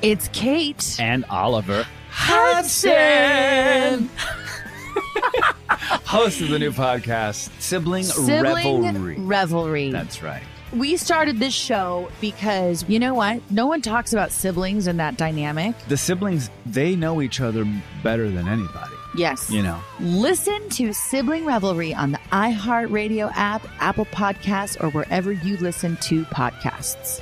It's Kate. And Oliver Hudson. Host of the new podcast, Sibling Revelry. That's right. We started this show because, you know what? No one talks about siblings and that dynamic. The siblings, they know each other better than anybody. Yes. You know. Listen to Sibling Revelry on the iHeartRadio app, Apple Podcasts, or wherever you listen to podcasts.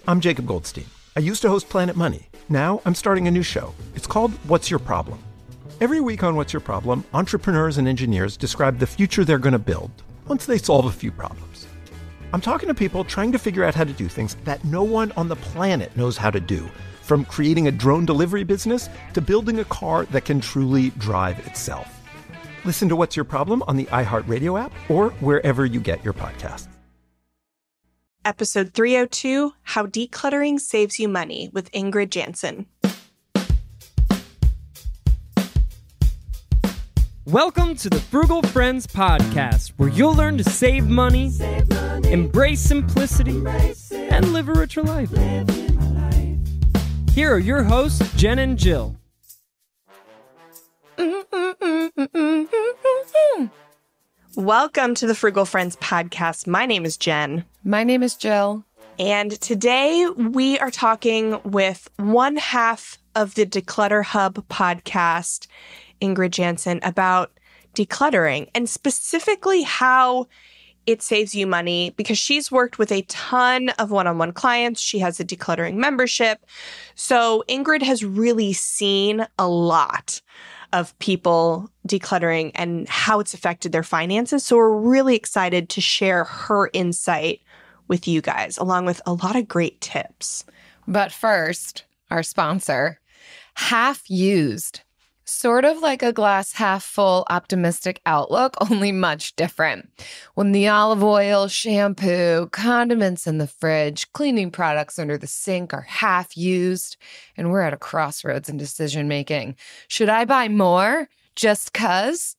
I'm Jacob Goldstein. I used to host Planet Money. Now I'm starting a new show. It's called What's Your Problem? Every week on What's Your Problem, entrepreneurs and engineers describe the future they're going to build once they solve a few problems. I'm talking to people trying to figure out how to do things that no one on the planet knows how to do, from creating a drone delivery business to building a car that can truly drive itself. Listen to What's Your Problem on the iHeartRadio app or wherever you get your podcasts. Episode 302, How Decluttering Saves You Money with Ingrid Jansen. Welcome to the Frugal Friends podcast, where you'll learn to save money, embrace simplicity, and live a richer life. Here are your hosts, Jen and Jill. Welcome to the Frugal Friends podcast. My name is Jen. My name is Jill. And today we are talking with one half of the Declutter Hub podcast, Ingrid Jansen, about decluttering and specifically how it saves you money, because she's worked with a ton of one-on-one clients. She has a decluttering membership. So Ingrid has really seen a lot of people decluttering and how it's affected their finances. So we're really excited to share her insight with you guys, along with a lot of great tips. But first, our sponsor, Half Used. Sort of like a glass half full optimistic outlook, only much different. When the olive oil, shampoo, condiments in the fridge, cleaning products under the sink are half used, and we're at a crossroads in decision making. Should I buy more just 'cause?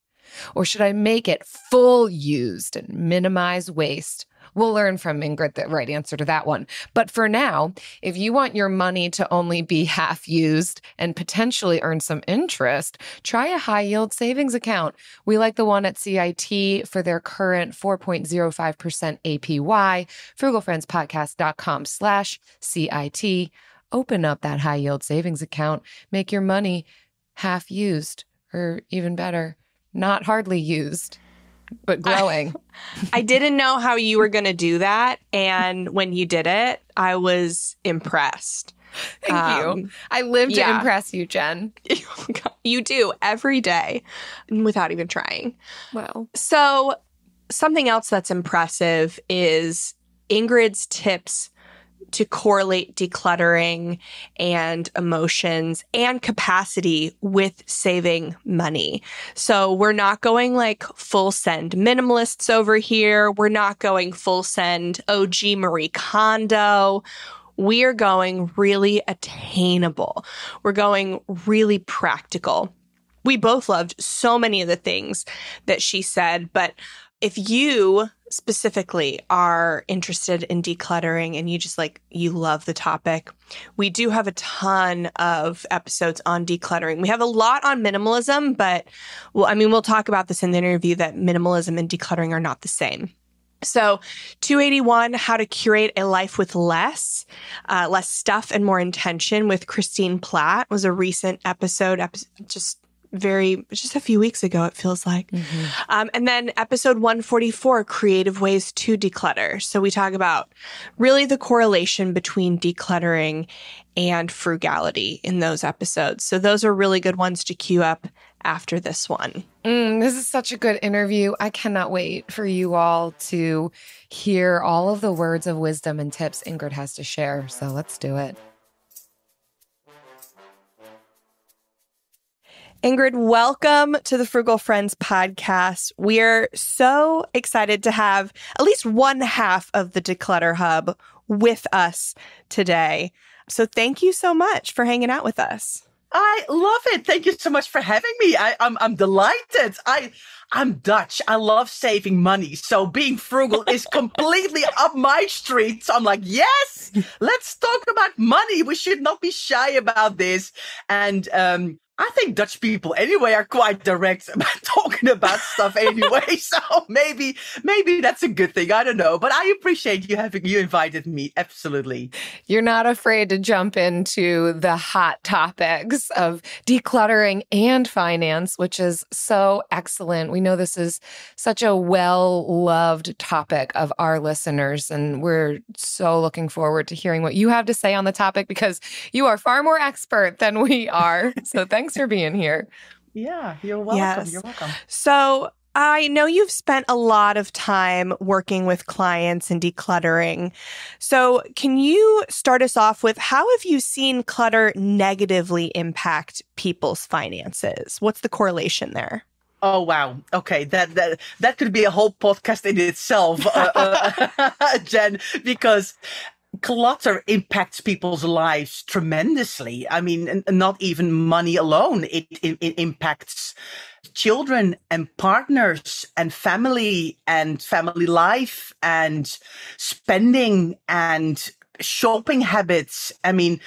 Or should I make it full used and minimize waste? We'll learn from Ingrid the right answer to that one. But for now, if you want your money to only be half used and potentially earn some interest, try a high-yield savings account. We like the one at CIT for their current 4.05% APY. frugalfriendspodcast.com/CIT. Open up that high-yield savings account. Make your money half used, or even better, not hardly used, but growing. I didn't know how you were going to do that. And when you did it, I was impressed. Thank you. I live to impress you, Jen. You do every day without even trying. Well, so something else that's impressive is Ingrid's tips to correlate decluttering and emotions and capacity with saving money. So we're not going like full send minimalists over here. We're not going full send OG Marie Kondo. We are going really attainable. We're going really practical. We both loved so many of the things that she said, but if you specifically are interested in decluttering and you love the topic, we do have a ton of episodes on decluttering. We have a lot on minimalism, but we'll talk about this in the interview, that minimalism and decluttering are not the same. So 281, How to Curate a Life with Less Stuff and More Intention with Christine Platt was a recent episode just a few weeks ago, it feels like. Mm-hmm. And then episode 144, Creative Ways to Declutter. So we talk about really the correlation between decluttering and frugality in those episodes. So those are really good ones to queue up after this one. This is such a good interview. I cannot wait for you all to hear all of the words of wisdom and tips Ingrid has to share. So let's do it. Ingrid, welcome to the Frugal Friends podcast. We're so excited to have at least one half of the Declutter Hub with us today. So thank you so much for hanging out with us. I love it. Thank you so much for having me. I'm delighted. I'm Dutch. I love saving money. So being frugal is completely up my street. So I'm like, yes, let's talk about money. We should not be shy about this. And I think Dutch people anyway are quite direct about talking about stuff anyway. So maybe that's a good thing. I don't know. But I appreciate you invited me. Absolutely. You're not afraid to jump into the hot topics of decluttering and finance, which is so excellent. We know this is such a well-loved topic of our listeners, and we're so looking forward to hearing what you have to say on the topic because you are far more expert than we are. So thanks for being here. Yeah, you're welcome. Yes. You're welcome. So I know you've spent a lot of time working with clients and decluttering. So can you start us off with how have you seen clutter negatively impact people's finances? What's the correlation there? Oh, wow. Okay. That could be a whole podcast in itself, Jen, because clutter impacts people's lives tremendously. I mean, not even money alone. It impacts children and partners and family life and spending and shopping habits. I mean,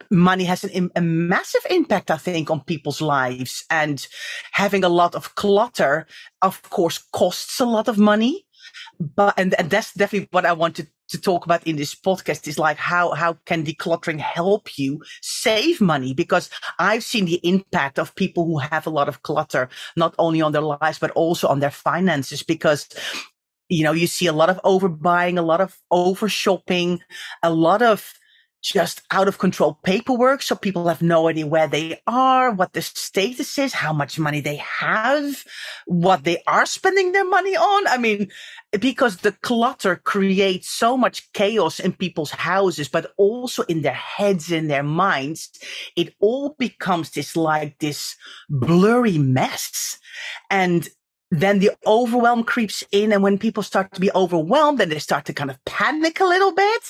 money has a massive impact, I think, on people's lives. And having a lot of clutter, of course, costs a lot of money. And that's definitely what I wanted to talk about in this podcast is like how can decluttering help you save money? Because I've seen the impact of people who have a lot of clutter, not only on their lives, but also on their finances, because you see a lot of overbuying, a lot of over shopping, a lot of just out of control paperwork. So people have no idea where they are, what the status is, how much money they have, what they are spending their money on. I mean, because the clutter creates so much chaos in people's houses, but also in their heads, in their minds, it all becomes this blurry mess. And then the overwhelm creeps in. And when people start to be overwhelmed, then they start to kind of panic a little bit.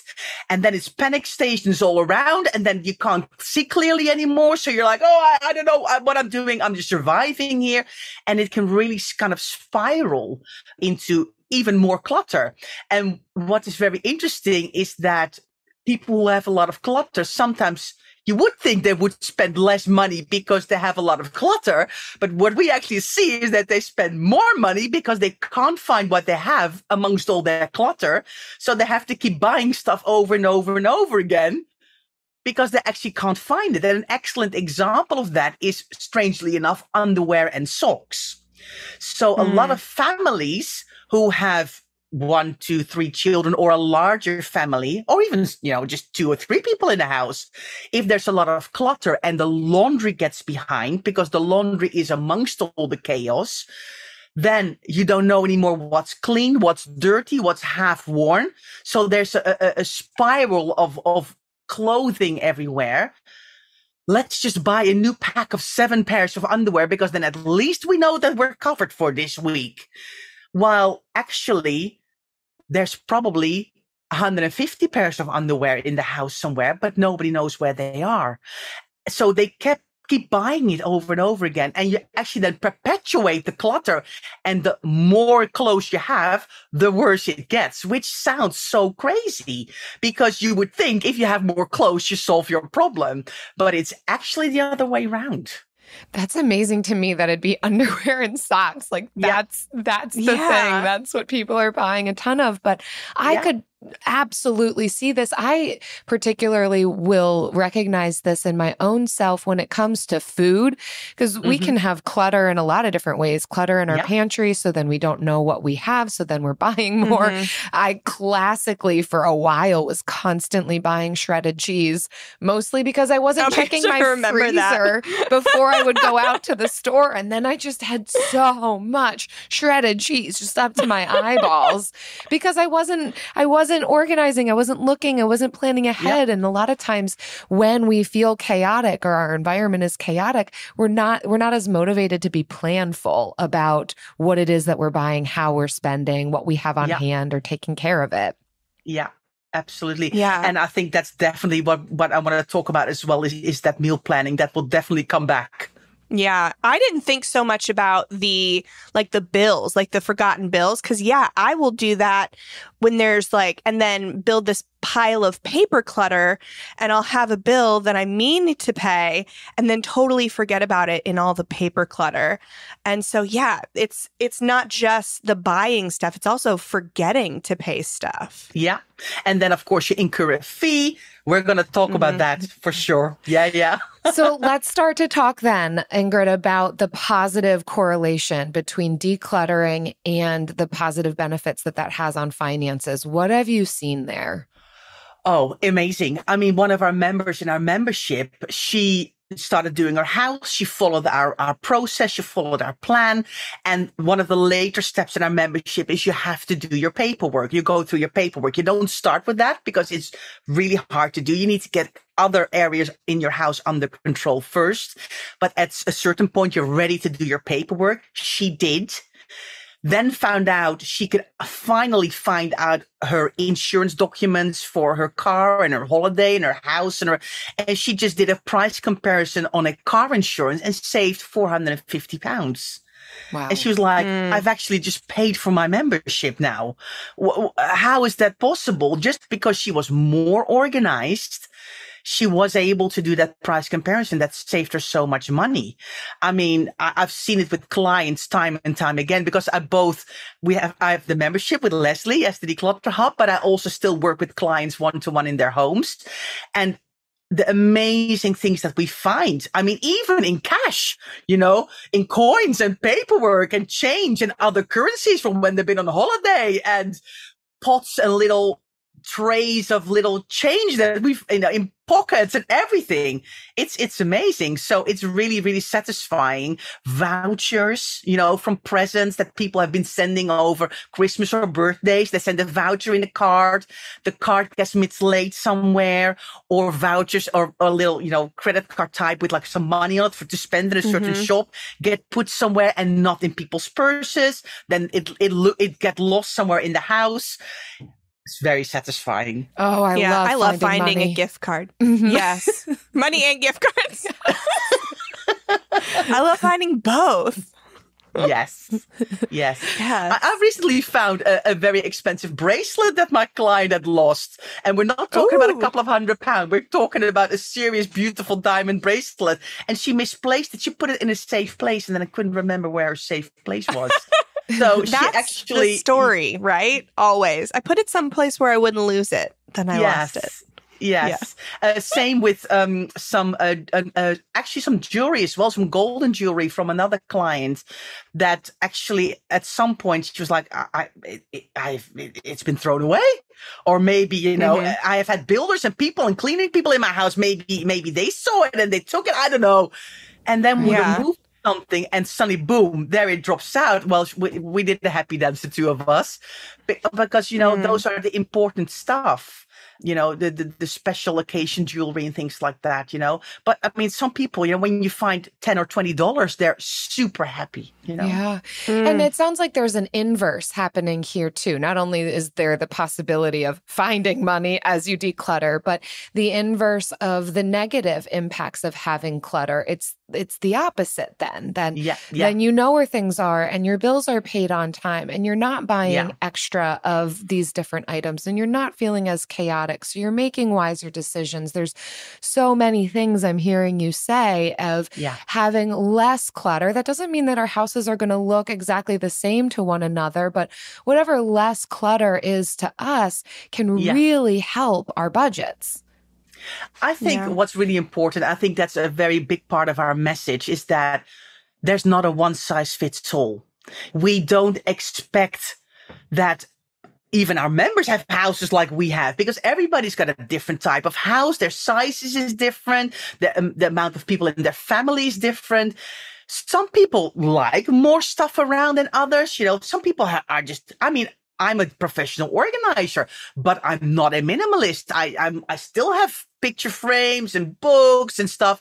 And then it's panic stations all around. And then you can't see clearly anymore. So you're like, oh, I don't know what I'm doing. I'm just surviving here. And it can really kind of spiral into even more clutter. And what is very interesting is that people who have a lot of clutter, sometimes you would think they would spend less money because they have a lot of clutter. But what we actually see is that they spend more money because they can't find what they have amongst all their clutter. So they have to keep buying stuff over and over and over again because they actually can't find it. And an excellent example of that is, strangely enough, underwear and socks. So a lot of families who have 1, 2, 3 children or a larger family, or even, just 2 or 3 people in the house, if there's a lot of clutter and the laundry gets behind because the laundry is amongst all the chaos, then you don't know anymore what's clean, what's dirty, what's half worn. So there's a spiral of clothing everywhere. Let's just buy a new pack of 7 pairs of underwear because then at least we know that we're covered for this week. While actually, there's probably 150 pairs of underwear in the house somewhere, but nobody knows where they are. So they keep buying it over and over again. And you actually then perpetuate the clutter. And the more clothes you have, the worse it gets, which sounds so crazy because you would think if you have more clothes, you solve your problem. But it's actually the other way around. That's amazing to me that it'd be underwear and socks. Like that's the thing. That's what people are buying a ton of. But I could absolutely see this. I particularly will recognize this in my own self when it comes to food, because we can have clutter in a lot of different ways. Clutter in our pantry, so then we don't know what we have, so then we're buying more. I classically, for a while, was constantly buying shredded cheese, mostly because I wasn't checking my freezer before I would go out to the store. And then I just had so much shredded cheese just up to my eyeballs because I wasn't organizing. I wasn't looking. I wasn't planning ahead. And a lot of times when we feel chaotic or our environment is chaotic, we're not as motivated to be planful about what it is that we're buying, how we're spending, what we have on hand, or taking care of it. Yeah. Absolutely. Yeah. And I think that's definitely what I want to talk about as well is that meal planning that will definitely come back. Yeah, I didn't think so much about the bills, like the forgotten bills, because I will do that when there's and then build this pile of paper clutter, and I'll have a bill that I mean to pay and then totally forget about it in all the paper clutter. And so, it's not just the buying stuff, it's also forgetting to pay stuff. Yeah. And then, of course, you incur a fee. We're going to talk about that for sure. Yeah. So let's start to talk then, Ingrid, about the positive correlation between decluttering and the positive benefits that has on finances. What have you seen there? Oh, amazing. I mean, one of our members in our membership, she started doing her house. She followed our process. She followed our plan. And one of the later steps in our membership is you have to do your paperwork. You go through your paperwork. You don't start with that because it's really hard to do. You need to get other areas in your house under control first. But at a certain point, you're ready to do your paperwork. She did. Then found out she could finally find out her insurance documents for her car and her holiday and her house and she just did a price comparison on a car insurance and saved £450. Wow. And she was like, I've actually just paid for my membership now. How is that possible? Just because she was more organized, she was able to do that price comparison that saved her so much money. I mean, I've seen it with clients time and time again because I have the membership with Leslie as the Declutter Hub, but I also still work with clients one-to-one in their homes. And the amazing things that we find, I mean, even in cash, in coins and paperwork and change and other currencies from when they've been on holiday and pots and little trays of little change that we've in pockets and everything. It's amazing. So it's really, really satisfying. Vouchers, from presents that people have been sending over Christmas or birthdays. They send a voucher in the card gets mislaid somewhere, or vouchers or a little, credit card type with some money on it to spend in a certain shop, get put somewhere and not in people's purses. Then it get lost somewhere in the house. It's very satisfying. Oh, I love finding a gift card. Yes. Money and gift cards. I love finding both. Yes. I recently found a very expensive bracelet that my client had lost. And we're not talking about a couple of £100. We're talking about a serious, beautiful diamond bracelet. And she misplaced it. She put it in a safe place. And then I couldn't remember where her safe place was. So that's the story, right? Always. I put it someplace where I wouldn't lose it. Then I lost it. Yes. Yeah. Same with some jewelry as well, some golden jewelry from another client that actually at some point she was like, it's been thrown away. Or maybe, I have had builders and people and cleaning people in my house. Maybe they saw it and they took it. I don't know. And then we removed something and suddenly, boom, there it drops out. Well, we did the happy dance, the two of us, because, those are the important stuff. The special occasion jewelry and things like that, But I mean, some people, when you find $10 or $20, they're super happy, Yeah. And it sounds like there's an inverse happening here too. Not only is there the possibility of finding money as you declutter, but the inverse of the negative impacts of having clutter. It's the opposite then. Then you know where things are and your bills are paid on time and you're not buying extra of these different items and you're not feeling as chaotic. So you're making wiser decisions. There's so many things I'm hearing you say of having less clutter. That doesn't mean that our houses are going to look exactly the same to one another, but whatever less clutter is to us can really help our budgets. I think what's really important, I think that's a very big part of our message, is that there's not a one size fits all. We don't expect that even our members have houses like we have, because everybody's got a different type of house. Their sizes is different. The amount of people in their family is different. Some people like more stuff around than others. Some people are just, I'm a professional organizer, but I'm not a minimalist. I still have picture frames and books and stuff.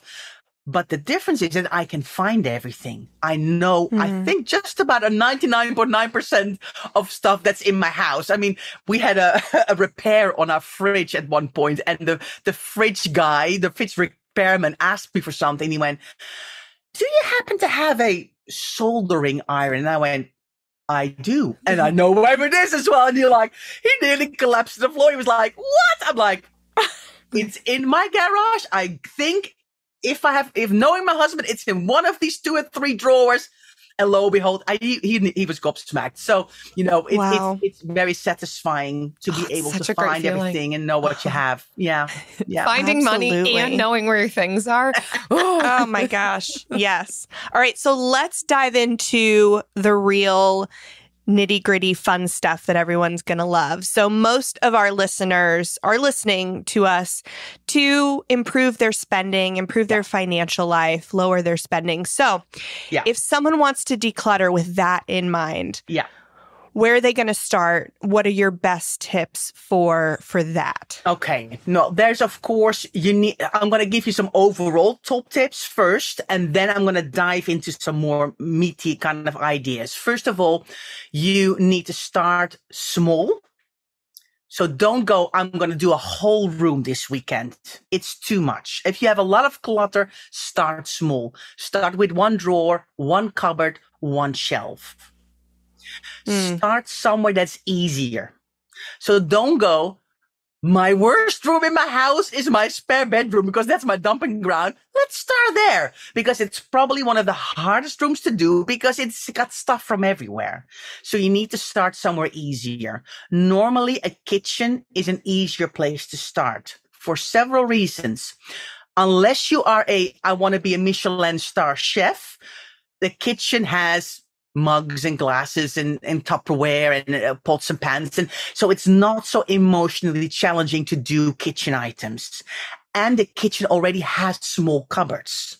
But the difference is that I can find everything. I know, I think just about a 99.9% of stuff that's in my house. I mean, we had a repair on our fridge at one point, and the fridge guy, the fridge repairman, asked me for something. He went, "Do you happen to have a soldering iron?" And I went, "I do. And I know where it is as well." And you're like, he nearly collapsed to the floor. He was like, "What?" I'm like, "It's in my garage. I think if knowing my husband, it's in one of these 2 or 3 drawers." And lo and behold, he was gobsmacked. So, it's very satisfying to be able to find everything and know what you have. Yeah. Yeah. Finding money and knowing where your things are. Oh my gosh. Yes. All right. So let's dive into the real nitty-gritty fun stuff that everyone's going to love. So most of our listeners are listening to us to improve their spending, improve their financial life, lower their spending. So if someone wants to declutter with that in mind, where are they going to start? What are your best tips for that? Okay. No, there's, of course, I'm going to give you some overall top tips first, and then I'm going to dive into some more meaty kind of ideas. First of all, you need to start small. So don't go, "I'm going to do a whole room this weekend." It's too much. If you have a lot of clutter, start small. Start with 1 drawer, 1 cupboard, 1 shelf. Start somewhere that's easier. So don't go, "My worst room in my house is my spare bedroom because that's my dumping ground." Let's start there, because it's probably one of the hardest rooms to do because it's got stuff from everywhere. So you need to start somewhere easier. Normally, a kitchen is an easier place to start for several reasons. Unless you are I want to be a Michelin star chef, the kitchen has mugs and glasses and Tupperware and pots and pans. And so it's not so emotionally challenging to do kitchen items. And the kitchen already has small cupboards.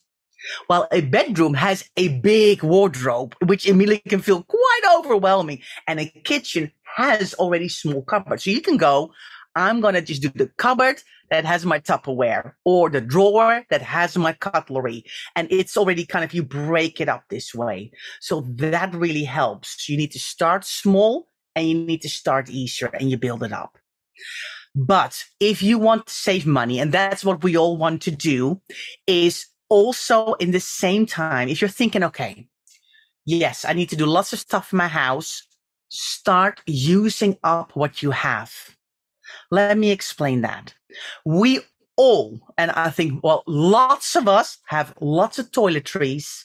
While a bedroom has a big wardrobe, which immediately can feel quite overwhelming. And a kitchen has already small cupboards. So you can go, "I'm going to just do the cupboard that has my Tupperware, or the drawer that has my cutlery." And it's already kind of, you break it up this way. So that really helps. You need to start small and you need to start easier, and you build it up. But if you want to save money, and that's what we all want to do, is also in the same time, if you're thinking, "Okay, yes, I need to do lots of stuff in my house," start using up what you have. Let me explain that. We all, and I think, lots of us have lots of toiletries,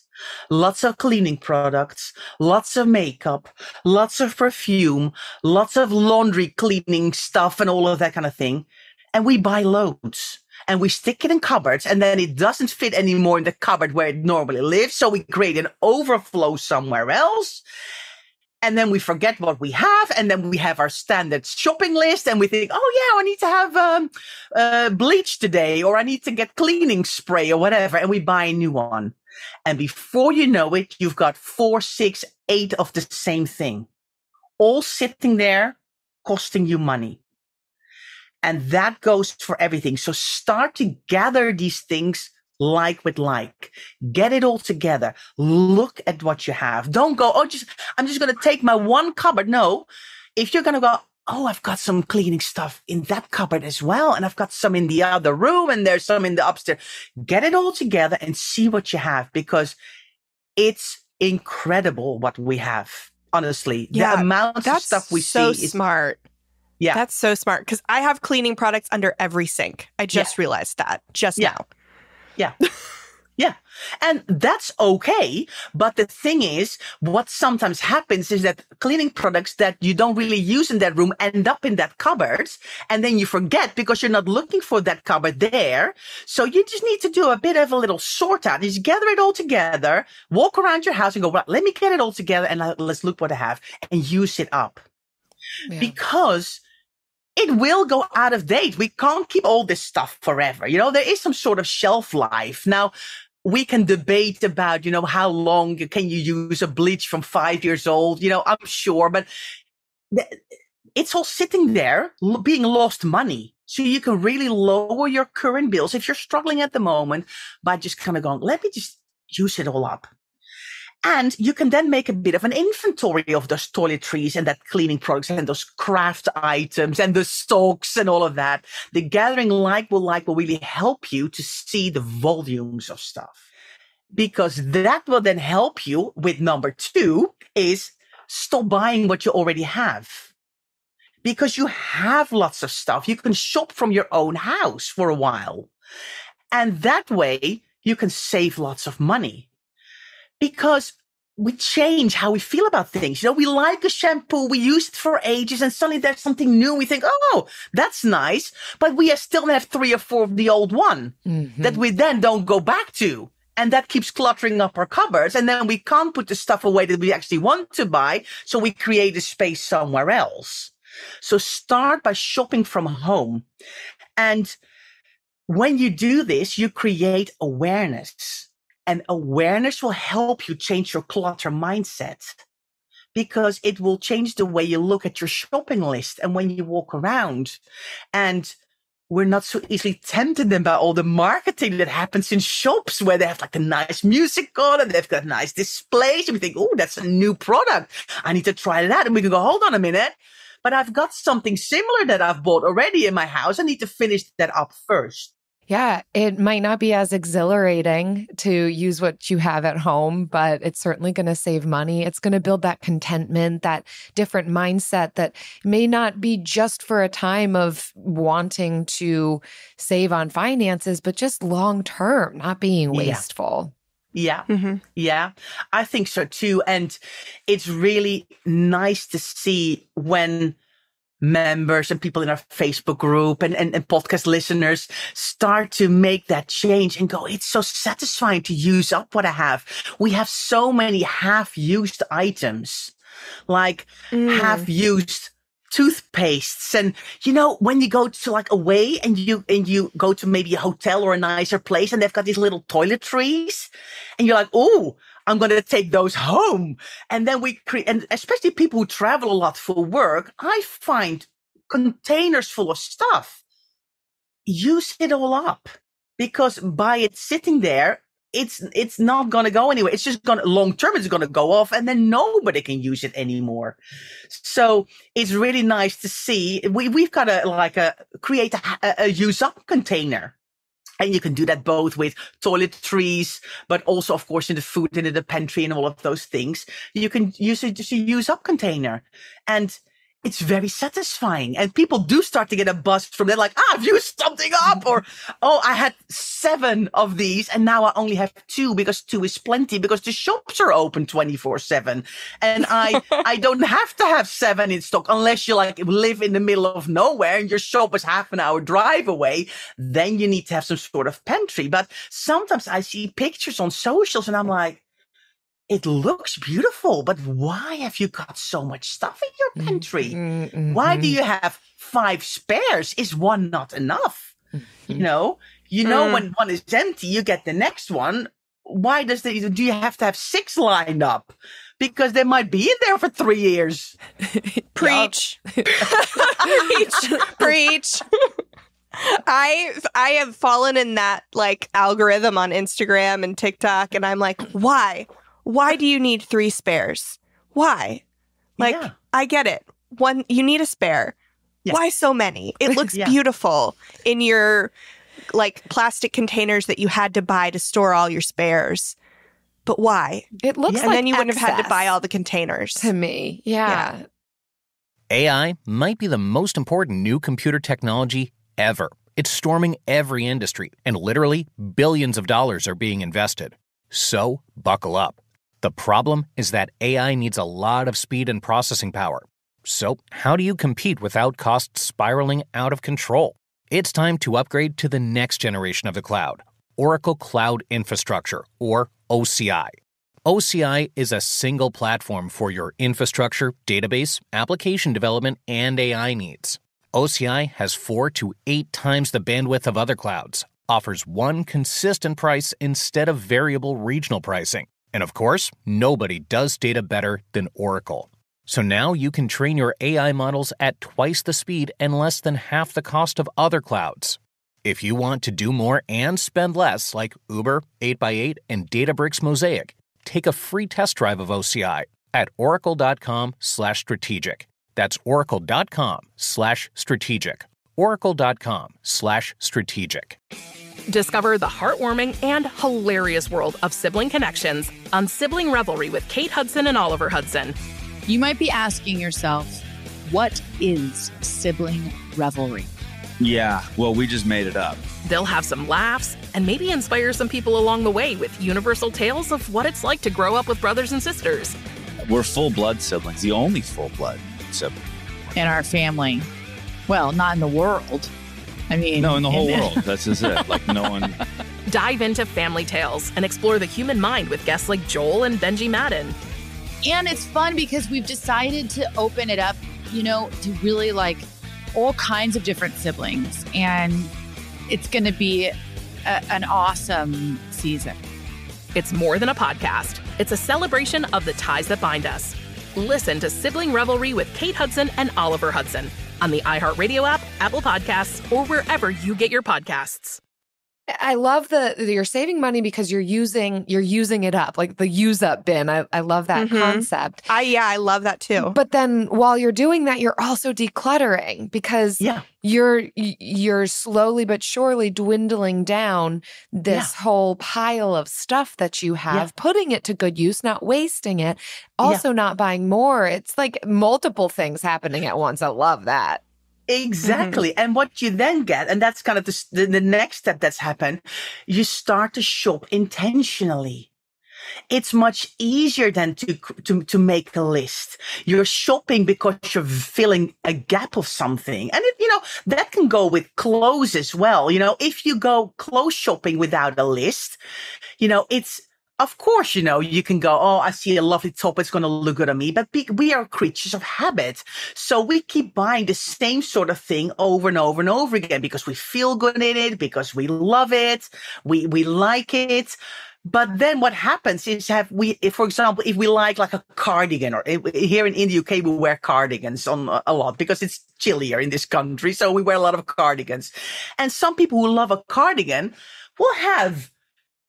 lots of cleaning products, lots of makeup, lots of perfume, lots of laundry cleaning stuff and all of that kind of thing. And we buy loads and we stick it in cupboards, and then it doesn't fit anymore in the cupboard where it normally lives. So we create an overflow somewhere else. And then we forget what we have, and then we have our standard shopping list, and we think, "Oh yeah, I need to have bleach today, or I need to get cleaning spray or whatever," and we buy a new one. And before you know it, you've got 4, 6, 8 of the same thing, all sitting there, costing you money. And that goes for everything. So start to gather these things like with like. Get it all together. Look at what you have. Don't go, "I'm just going to take my 1 cupboard." No, if you're going to go, "Oh, I've got some cleaning stuff in that cupboard as well, and I've got some in the other room, and there's some in the upstairs." Get it all together and see what you have, because it's incredible what we have. Honestly, the amount of stuff we see is so smart. Yeah, that's so smart, because I have cleaning products under every sink. I just realized that just now. Yeah. Yeah. And that's okay. But the thing is, what sometimes happens is that cleaning products that you don't really use in that room end up in that cupboard. And then you forget because you're not looking for that cupboard there. So you just need to do a bit of a little sort out. You just gather it all together, walk around your house and go, "Well, let me get it all together and let's look what I have," and use it up. Yeah. Because it will go out of date. We can't keep all this stuff forever. There is some sort of shelf life. Now, we can debate about, how long can you use a bleach from 5 years old? I'm sure, but it's all sitting there being lost money. So you can really lower your current bills if you're struggling at the moment by just kind of going, let me just use it all up. And you can then make a bit of an inventory of those toiletries and that cleaning products and those craft items and the socks and all of that. The gathering like will really help you to see the volumes of stuff, because that will then help you with number 2 is stop buying what you already have. Because you have lots of stuff. You can shop from your own house for a while. And that way you can save lots of money. Because we change how we feel about things. We like a shampoo, we use it for ages, and suddenly there's something new. We think, oh, that's nice. But we still have 3 or 4 of the old one that we then don't go back to. And that keeps cluttering up our cupboards. And then we can't put the stuff away that we actually want to buy. So we create a space somewhere else. So start by shopping from home. And when you do this, you create awareness. And awareness will help you change your clutter mindset, because it will change the way you look at your shopping list and when you walk around. And we're not so easily tempted then by all the marketing that happens in shops where they have like the nice music on and they've got nice displays. And we think, oh, that's a new product. I need to try it out. And we can go, hold on a minute. But I've got something similar that I've bought already in my house. I need to finish that up first. Yeah, it might not be as exhilarating to use what you have at home, but it's certainly going to save money. It's going to build that contentment, that different mindset that may not be just for a time of wanting to save on finances, but just long term, not being wasteful. Yeah. Yeah, I think so too. And it's really nice to see when members and people in our Facebook group and podcast listeners start to make that change and go, it's so satisfying to use up what I have. We have so many half-used items, like half-used toothpastes. And, when you go to like away and you go to maybe a hotel or a nicer place and they've got these little toiletries and you're like, oh, I'm going to take those home. And then we create, and especially people who travel a lot for work, I find containers full of stuff. Use it all up, because by it sitting there, it's not going to go anywhere. It's just going to, long term, it's going to go off and then nobody can use it anymore. So it's really nice to see. We've got to create a use up container. And you can do that both with toiletries, but also, of course, in the food and in the pantry and all of those things. You can use it just a use-up container. And it's very satisfying. And people do start to get a buzz from that, like, I've used something up. Or, oh, I had 7 of these and now I only have 2 because 2 is plenty because the shops are open 24/7. And I don't have to have 7 in stock unless you live in the middle of nowhere and your shop is half an hour drive away. Then you need to have some sort of pantry. But sometimes I see pictures on socials and I'm like, it looks beautiful, but why have you got so much stuff in your pantry? Why do you have 5 spares? Is 1 not enough? When one is empty, you get the next one. Why do you have to have 6 lined up? Because they might be in there for 3 years. Preach. Preach. I have fallen in that algorithm on Instagram and TikTok, and I'm like, why? Why do you need 3 spares? Why? I get it. 1, you need a spare. Yeah. Why so many? It looks beautiful in your plastic containers that you had to buy to store all your spares. But why? It looks and then you wouldn't have had to buy all the containers. To me. Yeah. AI might be the most important new computer technology ever. It's storming every industry, and literally billions of dollars are being invested. So buckle up. The problem is that AI needs a lot of speed and processing power. So how do you compete without costs spiraling out of control? It's time to upgrade to the next generation of the cloud, Oracle Cloud Infrastructure, or OCI. OCI is a single platform for your infrastructure, database, application development, and AI needs. OCI has 4 to 8 times the bandwidth of other clouds, offers one consistent price instead of variable regional pricing. And of course, nobody does data better than Oracle. So now you can train your AI models at twice the speed and less than half the cost of other clouds. If you want to do more and spend less, like Uber, 8x8, and Databricks Mosaic, take a free test drive of OCI at oracle.com/strategic. That's oracle.com/strategic. oracle.com/strategic. Discover the heartwarming and hilarious world of sibling connections on Sibling Revelry with Kate Hudson and Oliver Hudson. You might be asking yourself, what is sibling revelry? Yeah, well, we just made it up. They'll have some laughs and maybe inspire some people along the way with universal tales of what it's like to grow up with brothers and sisters. We're full-blood siblings, the only full-blood sibling. In our family. Well, not in the world. I mean... No, in the whole world. That's just it. Like, no one... Dive into family tales and explore the human mind with guests like Joel and Benji Madden. And it's fun because we've decided to open it up, to really like all kinds of different siblings. And it's going to be an awesome season. It's more than a podcast. It's a celebration of the ties that bind us. Listen to Sibling Revelry with Kate Hudson and Oliver Hudson on the iHeartRadio app, Apple Podcasts, or wherever you get your podcasts. I love you're saving money because you're using it up, like the use up bin. I love that concept. I love that too. But then while you're doing that, you're also decluttering because you're slowly but surely dwindling down this whole pile of stuff that you have, putting it to good use, not wasting it, also not buying more. It's like multiple things happening at once. I love that. Exactly. And what you then get, and that's kind of the next step that's happened, you start to shop intentionally. It's much easier than to make a list. You're shopping because you're filling a gap of something. And that can go with clothes as well. If you go clothes shopping without a list, it's, of course, you can go, oh, I see a lovely top. It's going to look good on me. But we are creatures of habit. So we keep buying the same sort of thing over and over and over again because we feel good in it, because we love it. We like it. But then what happens is for example, if we like a cardigan, or here in the UK, we wear cardigans on a lot because it's chillier in this country. So we wear a lot of cardigans. And some people who love a cardigan will have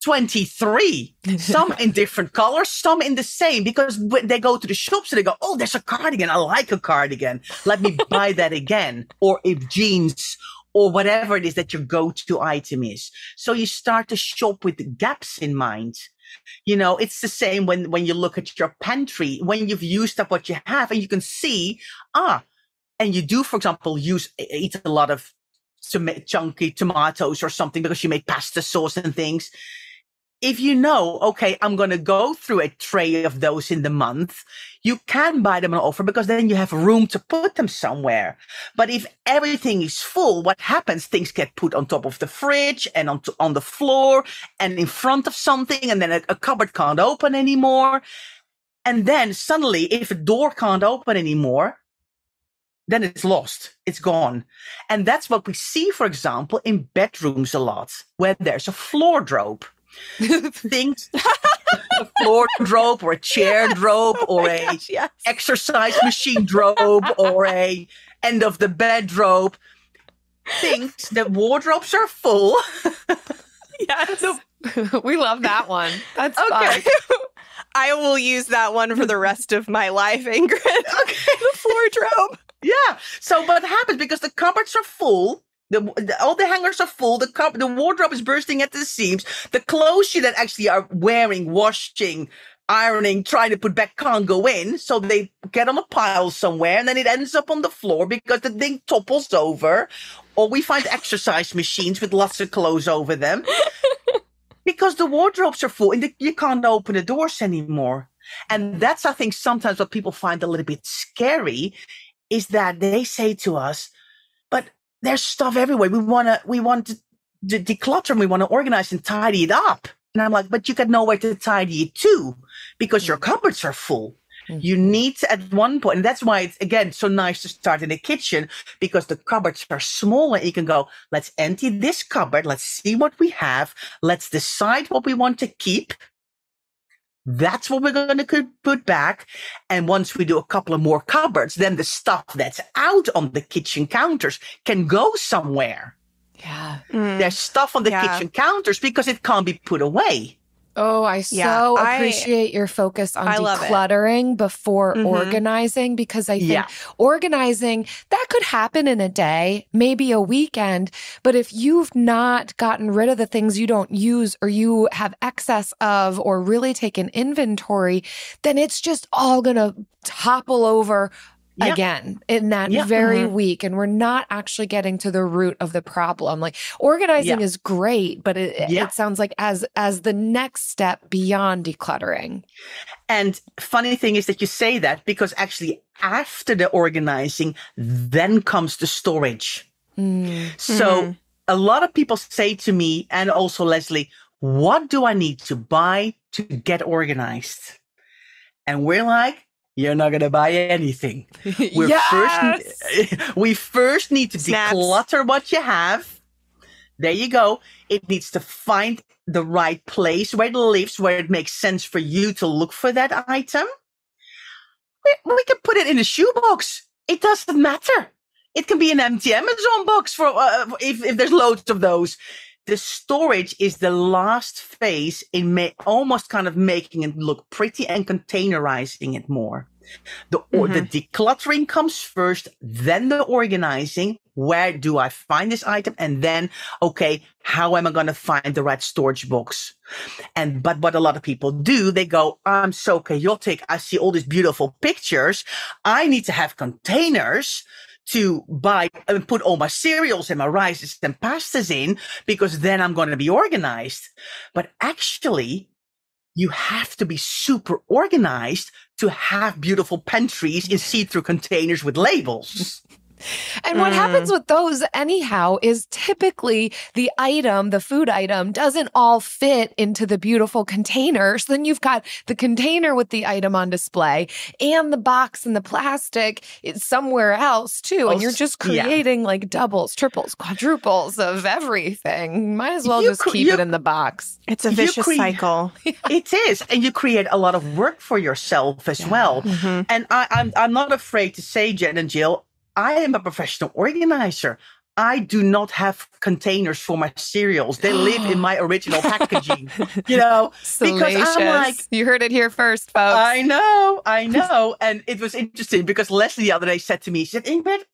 23, some in different colors, some in the same, because when they go to the shops and they go, oh, there's a cardigan. I like a cardigan. Let me buy that again. Or if jeans or whatever it is that your go-to item is. So you start to shop with gaps in mind. It's the same when you look at your pantry, when you've used up what you have and you can see, and you do, for example, eat a lot of chunky tomatoes or something because you made pasta sauce and things. If okay, I'm going to go through a tray of those in the month, you can buy them on offer because then you have room to put them somewhere. But if everything is full, what happens? Things get put on top of the fridge and on the floor and in front of something, and then a cupboard can't open anymore. And then suddenly, if a door can't open anymore, then it's lost. It's gone. And that's what we see, for example, in bedrooms a lot, where there's a floor drope. Things, a floor drope or a chair drope or exercise machine drope or a end of the bed drope. Things that wardrobes are full. Yes. We love that one. That's okay. fun. I will use that one for the rest of my life, Ingrid. Okay. The floor drope. Yeah. So what happens, because the cupboards are full, all the hangers are full, the wardrobe is bursting at the seams, the clothes you that actually are wearing, washing, ironing, trying to put back can't go in, so they get on a pile somewhere, and then it ends up on the floor because the thing topples over, or we find exercise machines with lots of clothes over them, because the wardrobes are full, and you can't open the doors anymore. And that's, I think, sometimes what people find a little bit scary, is that they say to us, but there's stuff everywhere. We want to declutter, and we want to organize and tidy it up. And I'm like, but you got nowhere to tidy it to because your cupboards are full. Mm-hmm. You need to, at one point, and that's why it's, again, so nice to start in the kitchen, because the cupboards are small and you can go, let's empty this cupboard. Let's see what we have. Let's decide what we want to keep. That's what we're going to put back. And once we do a couple of more cupboards, then the stuff that's out on the kitchen counters can go somewhere. Yeah. There's stuff on the kitchen counters because it can't be put away. Oh, I appreciate your focus on decluttering before organizing, because I think organizing, that could happen in a day, maybe a weekend. But if you've not gotten rid of the things you don't use or you have excess of or really taken inventory, then it's just all going to topple over again in that very week. And we're not actually getting to the root of the problem. Like organizing is great, but it sounds like as the next step beyond decluttering. And funny thing is that you say that, because actually after the organizing, then comes the storage. So a lot of people say to me, and also Leslie, what do I need to buy to get organized? And we're like, you're not going to buy anything. We first need to declutter what you have. There you go. It needs to find the right place where it lives, where it makes sense for you to look for that item. We can put it in a shoebox. It doesn't matter. It can be an empty Amazon box for if there's loads of those. The storage is the last phase in almost kind of making it look pretty and containerizing it more. The decluttering comes first, then the organizing. Where do I find this item? And then, okay, how am I going to find the right storage box? But what a lot of people do, they go, I'm so chaotic. I see all these beautiful pictures. I need to have containers to buy and put all my cereals and my rices and pastas in, because then I'm going to be organized. But actually, you have to be super organized to have beautiful pantries in see-through containers with labels. And what happens with those anyhow is typically the food item doesn't all fit into the beautiful container. So then you've got the container with the item on display and the box and the plastic is somewhere else too. And you're just creating like doubles, triples, quadruples of everything. Might as well just keep it in the box. It's a vicious cycle. It is. And you create a lot of work for yourself as well. And I'm not afraid to say, Jen and Jill, I am a professional organizer. I do not have containers for my cereals. They live in my original packaging, because I'm like, you heard it here first, folks. I know. And it was interesting because Leslie the other day said to me, she said, Ingrid,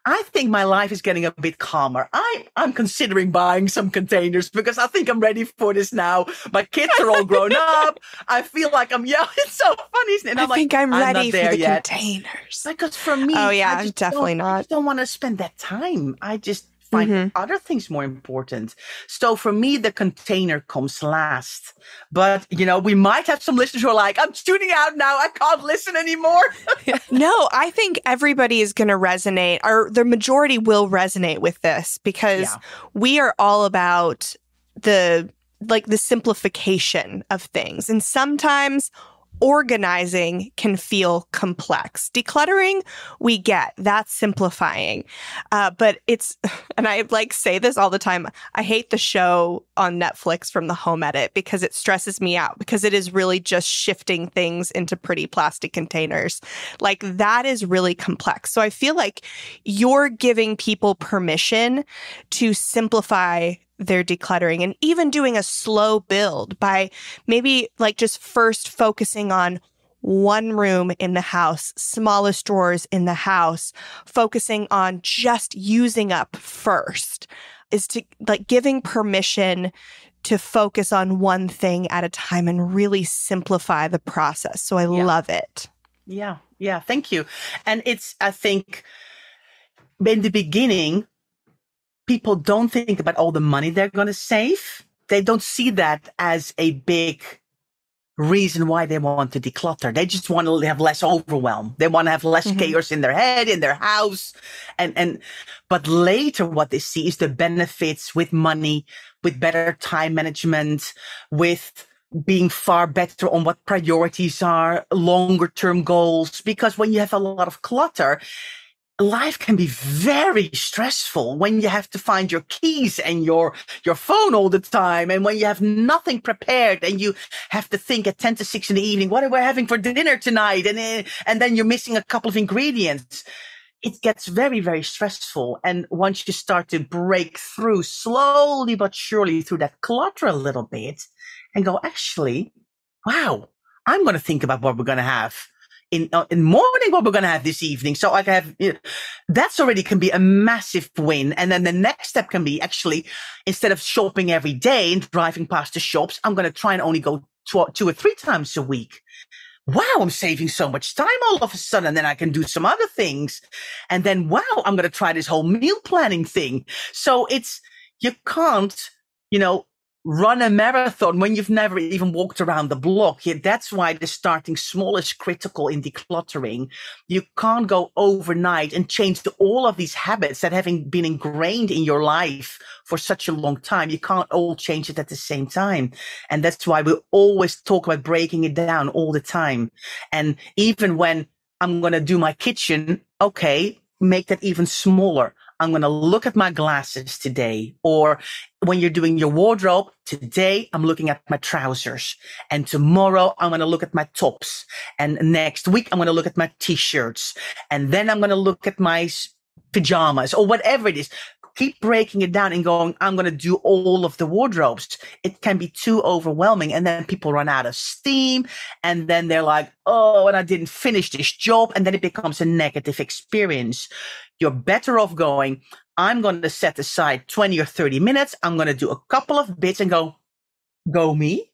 I think my life is getting a bit calmer. I'm considering buying some containers because I think I'm ready for this now. My kids are all grown up. I feel like it's so funny, isn't it? And I think I'm ready for the yet. containers. Because for me, definitely not. I don't want to spend that time. I just find other things more important. So for me, the container comes last. But, we might have some listeners who are like, I'm tuning out now. I can't listen anymore. No, I think everybody is going to resonate, or the majority will resonate with this, because we are all about the simplification of things. And sometimes organizing can feel complex. Decluttering, we get, that's simplifying. But and I say this all the time, I hate the show on Netflix From the Home Edit because it stresses me out, because it is really just shifting things into pretty plastic containers. Like, that is really complex. So I feel like you're giving people permission to simplify their decluttering, and even doing a slow build by maybe just first focusing on one room in the house, smallest drawers in the house, focusing on just using up first, is to giving permission to focus on one thing at a time and really simplify the process. So I love it. Yeah. Thank you. And I think in the beginning, people don't think about all the money they're going to save. They don't see that as a big reason why they want to declutter. They just want to have less overwhelm. They want to have less chaos in their head, in their house. But later what they see is the benefits with money, with better time management, with being far better on what priorities are, longer term goals. Because when you have a lot of clutter, life can be very stressful when you have to find your keys and your phone all the time. And when you have nothing prepared and you have to think at 10 to 6 in the evening, what are we having for dinner tonight? And then you're missing a couple of ingredients. It gets very, very stressful. And once you start to break through slowly but surely through that clutter a little bit and go, actually, wow, I'm going to think about what we're going to have in morning, what we're going to have this evening. So I can have, that's already can be a massive win. And then the next step can be actually, instead of shopping every day and driving past the shops, I'm going to try and only go 2 or 3 times a week. Wow, I'm saving so much time all of a sudden. Then I can do some other things. And then, wow, I'm going to try this whole meal planning thing. So you can't, run a marathon when you've never even walked around the block. Yeah, that's why the starting small is critical in decluttering. You can't go overnight and change all of these habits that having been ingrained in your life for such a long time. You can't all change it at the same time. And that's why we always talk about breaking it down all the time. And even when I'm going to do my kitchen, okay, make that even smaller. I'm going to look at my glasses today. Or when you're doing your wardrobe, today I'm looking at my trousers. And tomorrow I'm going to look at my tops. And next week I'm going to look at my t-shirts. And then I'm going to look at my pajamas or whatever it is. Keep breaking it down and going, I'm going to do all of the wardrobes. It can be too overwhelming. And then people run out of steam. And then they're like, oh, and I didn't finish this job. And then it becomes a negative experience. You're better off going, I'm going to set aside 20 or 30 minutes. I'm going to do a couple of bits and go me.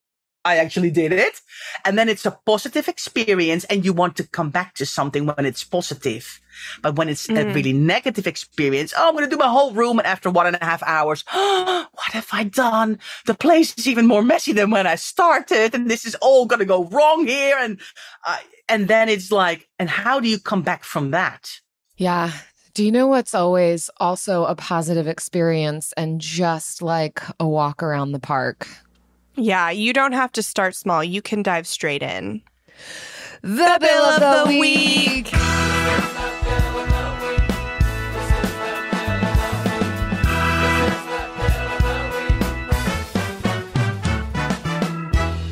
I actually did it. And then it's a positive experience and you want to come back to something when it's positive. But when it's a really negative experience, I'm going to do my whole room. And after 1.5 hours, what have I done? The place is even more messy than when I started. And this is all going to go wrong here. And then it's like, and how do you come back from that? Yeah. Do you know what's always also a positive experience and just like a walk around the park? Yeah, you don't have to start small. You can dive straight in. The Bill of the Week.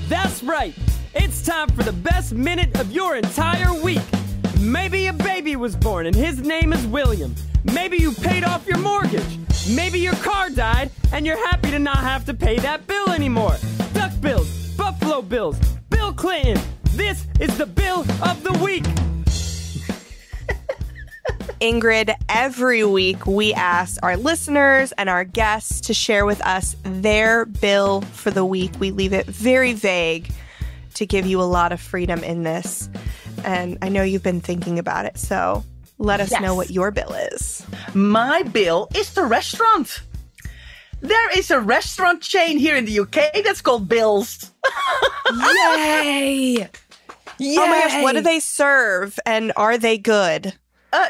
That's right. It's time for the best minute of your entire week. Maybe a baby was born and his name is William. Maybe you paid off your mortgage. Maybe your car died and you're happy to not have to pay that bill anymore. Duck bills, Buffalo Bills, Bill Clinton. This is the Bill of the Week. Ingrid, every week we ask our listeners and our guests to share with us their bill for the week. We leave it very vague to give you a lot of freedom in this. And I know you've been thinking about it, so let us know what your bill is. My bill is the restaurant. There is a restaurant chain here in the UK that's called Bill's. Yay! Yay! Oh my gosh, what do they serve and are they good?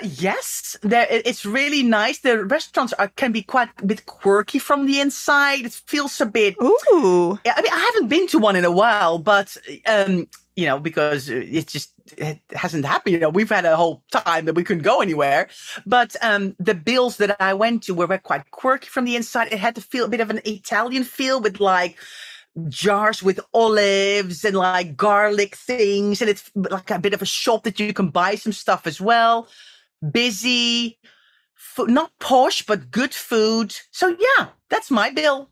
Yes, it's really nice. The restaurants can be quite a bit quirky from the inside. It feels a bit... Ooh. I mean, I haven't been to one in a while, but, because it hasn't happened. We've had a whole time that we couldn't go anywhere. But the Bills that I went to were quite quirky from the inside. It had to feel a bit of an Italian feel with like jars with olives and like garlic things. And it's like a bit of a shop that you can buy some stuff as well. Busy, not posh, but good food. So yeah, that's my bill.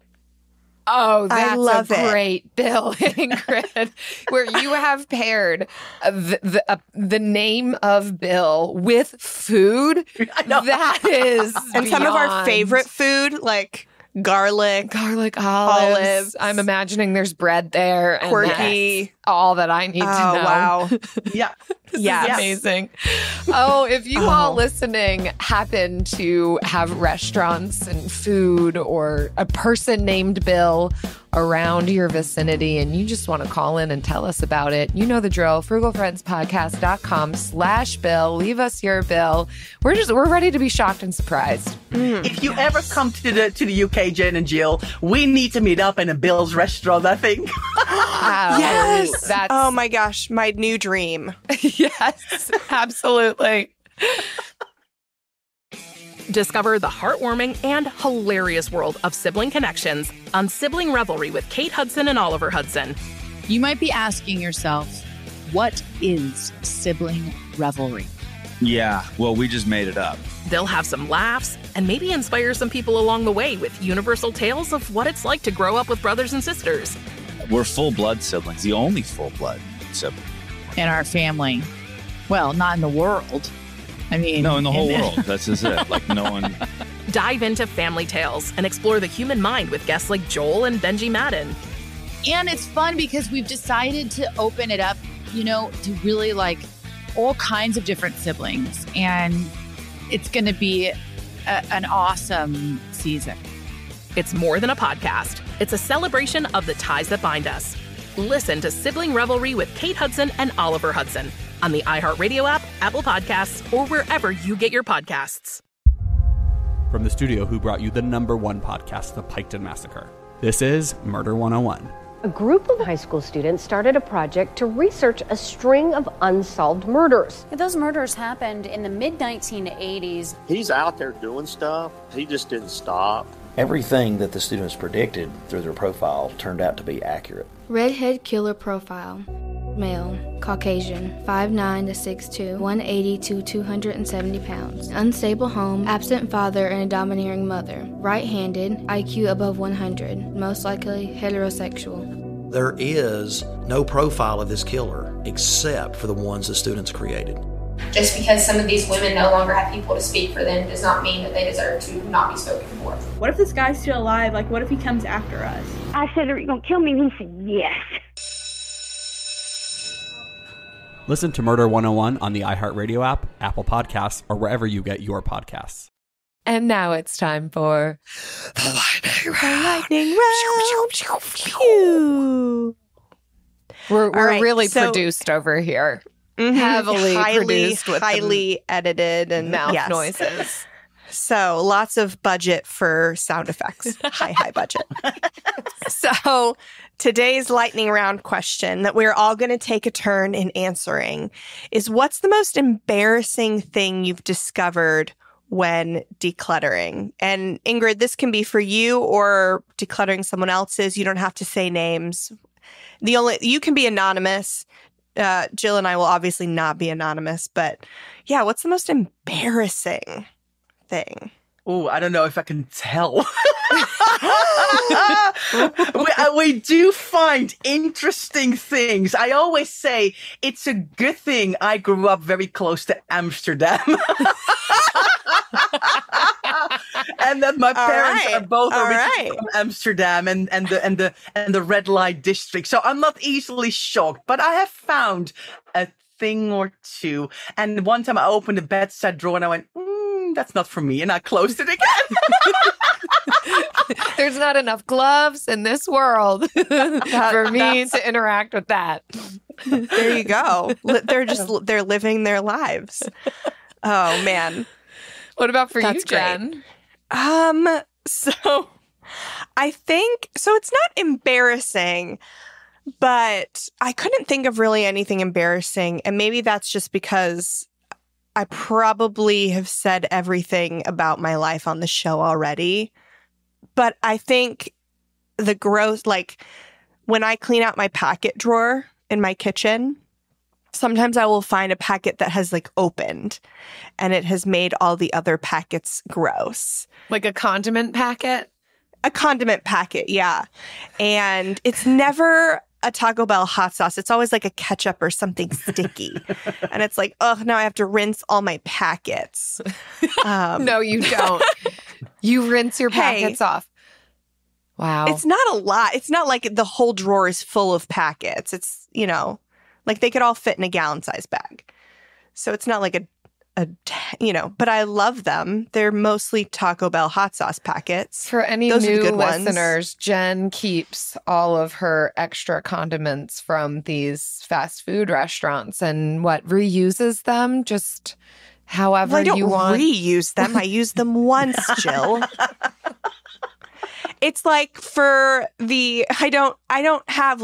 Oh, that's a great bill, Ingrid, where you have paired the name of Bill with food. I know. That is and some of our favorite food, like garlic olives. I'm imagining there's bread there. Quirky. And all that I need to know. Wow. Yeah. This is amazing. Oh, if you all listening happen to have restaurants and food or a person named Bill around your vicinity and you just want to call in and tell us about it, you know the drill. frugalfriendspodcast.com/bill. Leave us your bill. We're ready to be shocked and surprised. If you ever come to the UK, Jen and Jill, we need to meet up in a Bill's restaurant, I think. Yes. Oh my gosh, my new dream. Yes, absolutely. Discover the heartwarming and hilarious world of sibling connections on Sibling Revelry with Kate Hudson and Oliver Hudson. You might be asking yourself, what is sibling revelry? Yeah, well, we just made it up. They'll have some laughs and maybe inspire some people along the way with universal tales of what it's like to grow up with brothers and sisters. We're full-blood siblings, the only full-blood sibling. In our family. Well, not in the world. I mean... No, in the whole world. That's just it. Like, no one... Dive into family tales and explore the human mind with guests like Joel and Benji Madden. And it's fun because we've decided to open it up, to really all kinds of different siblings. And it's going to be an awesome season. It's more than a podcast. It's a celebration of the ties that bind us. Listen to Sibling Revelry with Kate Hudson and Oliver Hudson on the iHeartRadio app, Apple Podcasts, or wherever you get your podcasts. From the studio who brought you the #1 podcast, The Piketon Massacre, this is Murder 101. A group of high school students started a project to research a string of unsolved murders. Those murders happened in the mid-1980s. He's out there doing stuff. He just didn't stop. Everything that the students predicted through their profile turned out to be accurate. Redhead killer profile. Male, Caucasian, 5'9" to 6'2", 180 to 270 pounds. Unstable home, absent father and a domineering mother. Right-handed, IQ above 100, most likely heterosexual. There is no profile of this killer except for the ones the students created. Just because some of these women no longer have people to speak for them does not mean that they deserve to not be spoken for. What if this guy's still alive? What if he comes after us? I said, are you going to kill me? And he said, yes. Listen to Murder 101 on the iHeartRadio app, Apple Podcasts, or wherever you get your podcasts. And now it's time for the lightning round. We're really produced over here. Mm-hmm. Heavily produced with highly edited and mouth noises. So lots of budget for sound effects. high budget. So today's lightning round question that we're all going to take a turn in answering is, what's the most embarrassing thing you've discovered when decluttering? And Ingrid, this can be for you or decluttering someone else's. You don't have to say names. You can be anonymous. Jill and I will obviously not be anonymous, but yeah, what's the most embarrassing thing? Oh, I don't know if I can tell. we do find interesting things. I always say it's a good thing I grew up very close to Amsterdam. And that my parents are both originally from Amsterdam and the red light district. So I'm not easily shocked, but I have found a thing or two. And one time I opened the bedside drawer and I went, that's not for me. And I closed it again. There's not enough gloves in this world for me to interact with that. There you go. They're living their lives. Oh, man. What about for you, Jen? So I think, it's not embarrassing, but I couldn't think of really anything embarrassing. And maybe that's just because I probably have said everything about my life on the show already. But I think the gross, when I clean out my packet drawer in my kitchen, sometimes I will find a packet that has opened and it has made all the other packets gross. Like a condiment packet? A condiment packet, yeah. And it's never a Taco Bell hot sauce. It's always like a ketchup or something sticky. And it's now I have to rinse all my packets. No, you don't. You rinse your packets off. Wow. It's not a lot. It's not like the whole drawer is full of packets. It's, they could all fit in a gallon-sized bag. So it's not like but I love them. They're mostly Taco Bell hot sauce packets. For any Those new are the good listeners, ones. Jen keeps all of her extra condiments from these fast food restaurants and reuses them just however you want. I don't reuse them. I use them once, Jill. It's for I don't have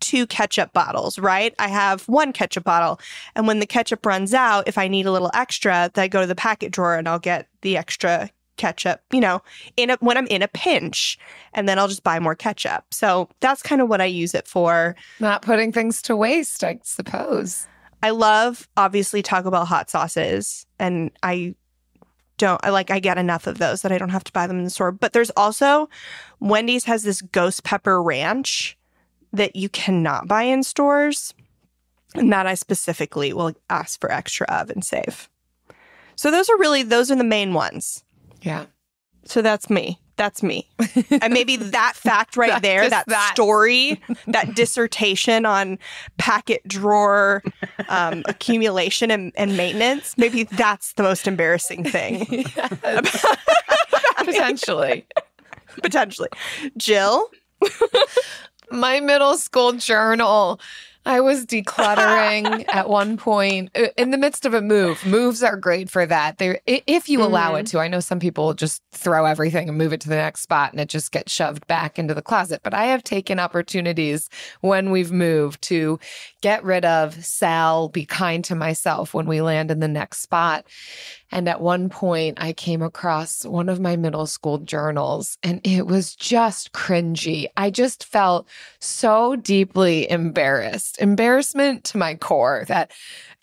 2 ketchup bottles, right? I have 1 ketchup bottle. And when the ketchup runs out, if I need a little extra, then I go to the packet drawer and I'll get the extra ketchup, when I'm in a pinch, and then I'll just buy more ketchup. So that's kind of what I use it for. Not putting things to waste, I suppose. I love, obviously, Taco Bell hot sauces, and I get enough of those that I don't have to buy them in the store. But there's also, Wendy's has this ghost pepper ranch that you cannot buy in stores, and that I specifically will ask for extra of and save. So those are the main ones. Yeah. So that's me. And maybe that fact right there, that story, that dissertation on packet drawer accumulation and maintenance, maybe that's the most embarrassing thing. Potentially. Jill? My middle school journal. I was decluttering at one point in the midst of a move. Moves are great for that. If you allow it to. I know some people just throw everything and move it to the next spot and it just gets shoved back into the closet. But I have taken opportunities when we've moved to get rid of, sell, be kind to myself when we land in the next spot. And at one point, I came across one of my middle school journals, and it was just cringy. I just felt so deeply embarrassment to my core, that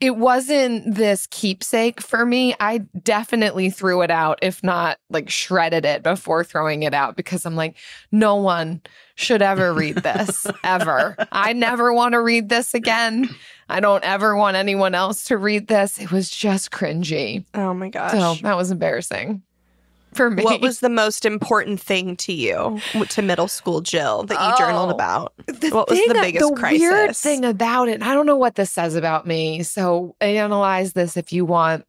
it wasn't this keepsake for me. I definitely threw it out, if not like shredded it before throwing it out, because I'm like, no one should ever read this, ever. I never want to read this again. I don't ever want anyone else to read this. It was just cringy. Oh my gosh. So that was embarrassing for me. What was the most important thing to you, to middle school Jill, that you journaled about? What was the biggest crisis? The weird thing about it, and I don't know what this says about me, so analyze this if you want.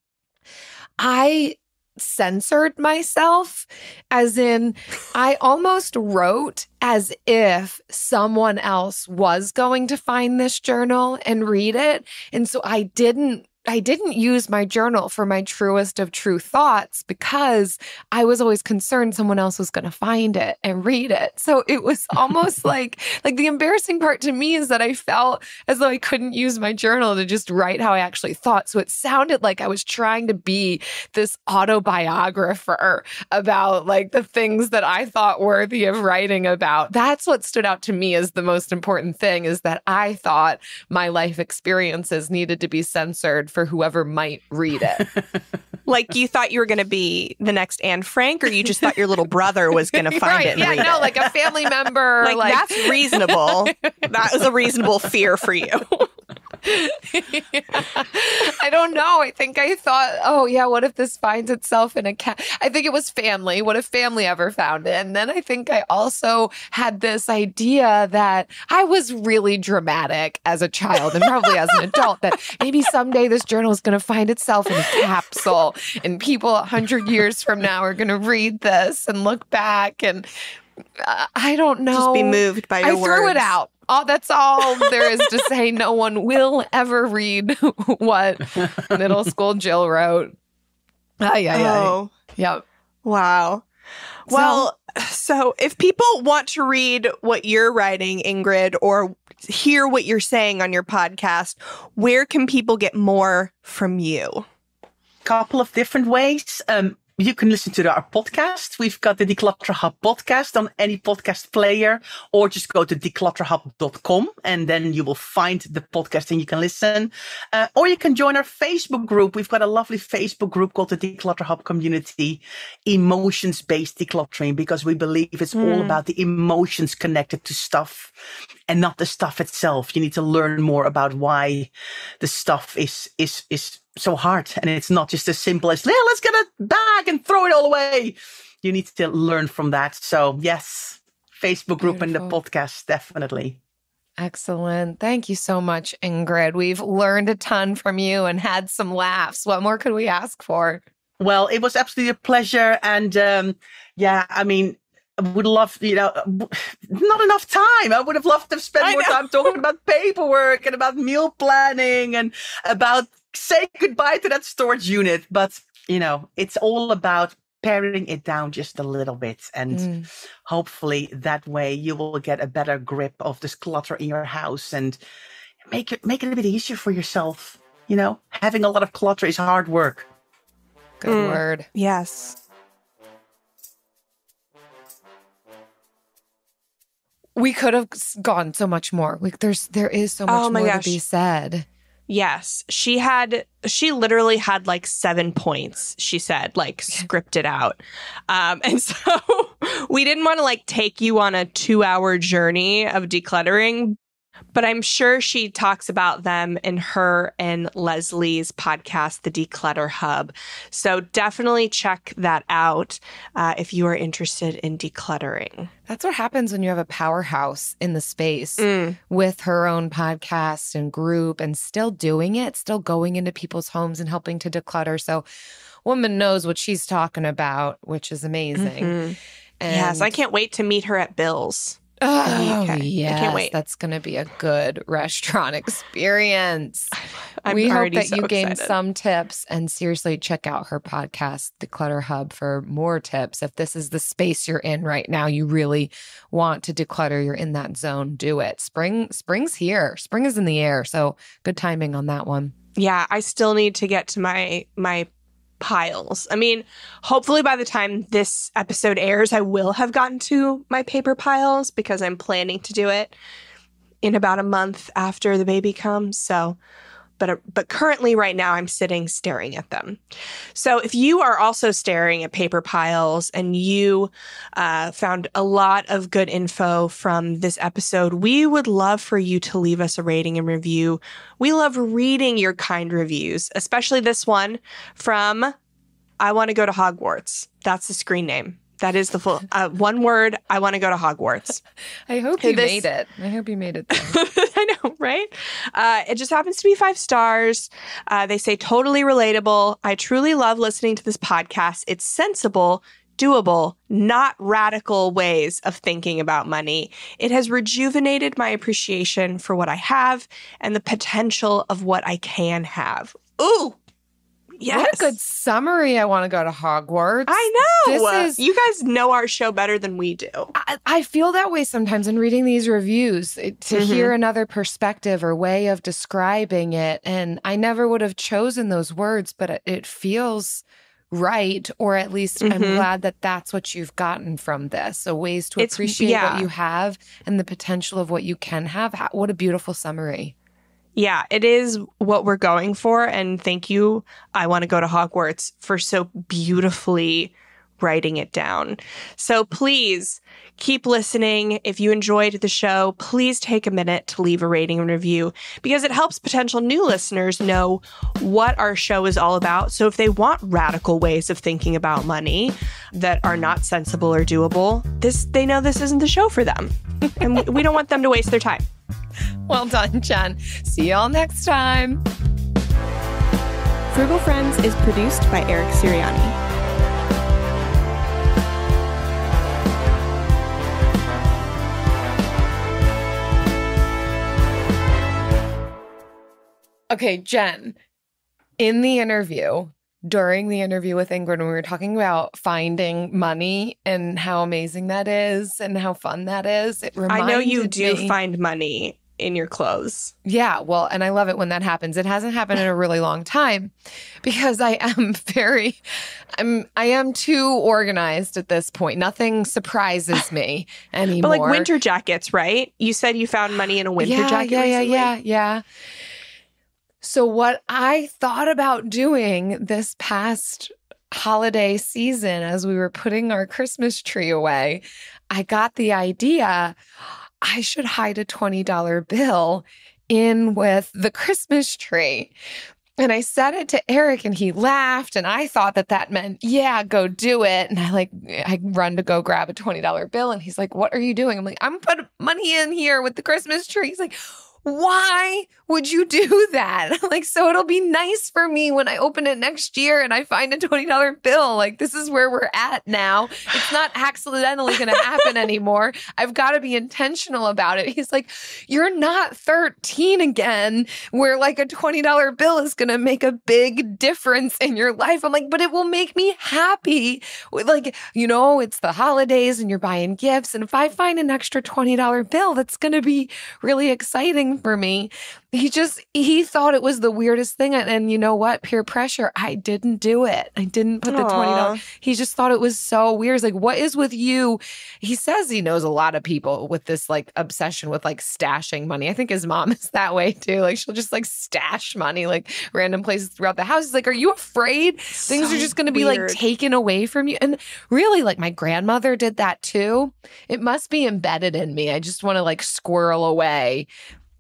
I censored myself, as in I almost wrote as if someone else was going to find this journal and read it. And so I didn't use my journal for my truest of true thoughts, because I was always concerned someone else was going to find it and read it. So it was almost like the embarrassing part to me is that I felt as though I couldn't use my journal to just write how I actually thought. So it sounded like I was trying to be this autobiographer about like the things that I thought worthy of writing about. That's what stood out to me as the most important thing, is that I thought my life experiences needed to be censored for whoever might read it. Like you thought you were going to be the next Anne Frank, or you just thought your little brher was going to find it and read it? Like a family member. Like that's reasonable. That was a reasonable fear for you. I don't know. I think I thought, oh yeah, what if this finds itself in a cat? I think it was family. What if family ever found it? And then I think I also had this idea that I was really dramatic as a child, and probably as an adult, that maybe someday this journal is going to find itself in a capsule, and people 100 years from now are going to read this and look back, and I don't know. Just be moved by your words. I threw it out. Oh, that's all there is to say. No one will ever read what middle school Jill wrote. Oh. Yep. Wow. Well, so if people want to read what you're writing, Ingrid, or hear what you're saying on your podcast, where can people get more from you? Couple of different ways. You can listen to our podcast. We've got the Declutter Hub podcast on any podcast player, or just go to declutterhub.com and then you will find the podcast and you can listen. Or you can join our Facebook group. We've got a lovely Facebook group called the Declutter Hub Community, Emotions-Based Decluttering, because we believe it's all about the emotions connected to stuff and not the stuff itself. You need to learn more about why the stuff is so hard, and it's not just as simple as let's get a bag and throw it all away. You need to learn from that. So yes, Facebook group and the podcast, definitely. Excellent. Thank you so much, Ingrid. We've learned a ton from you and had some laughs. What more could we ask for? Well, it was absolutely a pleasure, and I mean, I would love, not enough time. I would have loved to spend more time talking about paperwork and about meal planning and about say goodbye to that storage unit. But, it's all about paring it down just a little bit. And hopefully that way you will get a better grip of this clutter in your house and make it a bit easier for yourself. You know, having a lot of clutter is hard work. Good word. Yes. We could have gone so much more. There is so much more to be said. Yes. She literally had like 7 points, she said, like scripted out. And so we didn't want to like take you on a 2-hour journey of decluttering, but I'm sure she talks about them in her and Leslie's podcast, The Declutter Hub. So definitely check that out if you are interested in decluttering. That's what happens when you have a powerhouse in the space with her own podcast and group and still doing it, still going into people's homes and helping to declutter. So woman knows what she's talking about, which is amazing. And yes, I can't wait to meet her at Bill's. Oh, yes. I can't wait. That's going to be a good restaurant experience. We hope that you gained some tips, and seriously, check out her podcast, The Clutter Hub, for more tips. If this is the space you're in right now, you really want to declutter, you're in that zone, do it. Spring's here. Spring is in the air, so good timing on that one. Yeah, I still need to get to my piles. I mean, hopefully by the time this episode airs, I will have gotten to my paper piles because I'm planning to do it in about a month after the baby comes. So, but currently right now I'm sitting staring at them. So if you are also staring at paper piles and you found a lot of good info from this episode, we would love for you to leave us a rating and review. We love reading your kind reviews, especially this one from I Want to Go to Hogwarts. That's the screen name. That is the full one word. I want to go to Hogwarts. I hope you made it. I hope you made it there. I know, right? It just happens to be 5 stars. They say totally relatable. I truly love listening to this podcast. It's sensible, doable, not radical ways of thinking about money. It has rejuvenated my appreciation for what I have and the potential of what I can have. Ooh. Yes. What a good summary. I want to go to Hogwarts. I know. You guys know our show better than we do. I feel that way sometimes in reading these reviews, to hear another perspective or way of describing it. And I never would have chosen those words, but it feels right. Or at least I'm glad that that's what you've gotten from this. So ways to appreciate what you have and the potential of what you can have. What a beautiful summary. Yeah, it is what we're going for. And thank you, I Want to Go to Hogwarts, for so beautifully writing it down. So please keep listening. If you enjoyed the show, please take a minute to leave a rating and review because it helps potential new listeners know what our show is all about. So if they want radical ways of thinking about money that are not sensible or doable, they know this isn't the show for them. And we don't want them to waste their time. Well done, Jen. See y'all next time. Frugal Friends is produced by Eric Sirianni. Okay, Jen, during the interview with Ingrid, when we were talking about finding money and how amazing that is and how fun that is, it reminded me. I know you do find money in your clothes. Yeah, well, and I love it when that happens. It hasn't happened in a really long time because I am too organized at this point. Nothing surprises me anymore. But like winter jackets, right? You said you found money in a winter jacket recently? Yeah. So what I thought about doing this past holiday season as we were putting our Christmas tree away, I got the idea I should hide a $20 bill in with the Christmas tree. And I said it to Eric and he laughed and I thought that meant, yeah, go do it. And I run to go grab a $20 bill and he's like, what are you doing? I'm like, I'm putting money in here with the Christmas tree. He's like, why would you do that? Like, so it'll be nice for me when I open it next year and I find a $20 bill. Like, this is where we're at now. It's not accidentally going to happen anymore. I've got to be intentional about it. He's like, you're not 13 again, where like a $20 bill is going to make a big difference in your life. I'm like, but it will make me happy. Like, you know, it's the holidays and you're buying gifts. And if I find an extra $20 bill, that's going to be really exciting for me. He thought it was the weirdest thing. And you know what? Peer pressure. I didn't do it. I didn't put the $20. He just thought it was so weird. He's like, what is with you? He says he knows a lot of people with this like obsession with like stashing money. I think his mom is that way too. Like she'll just like stash money like random places throughout the house. He's like, are you afraid things are just going to be like taken away from you? And really, like my grandmother did that too. It must be embedded in me. I just want to like squirrel away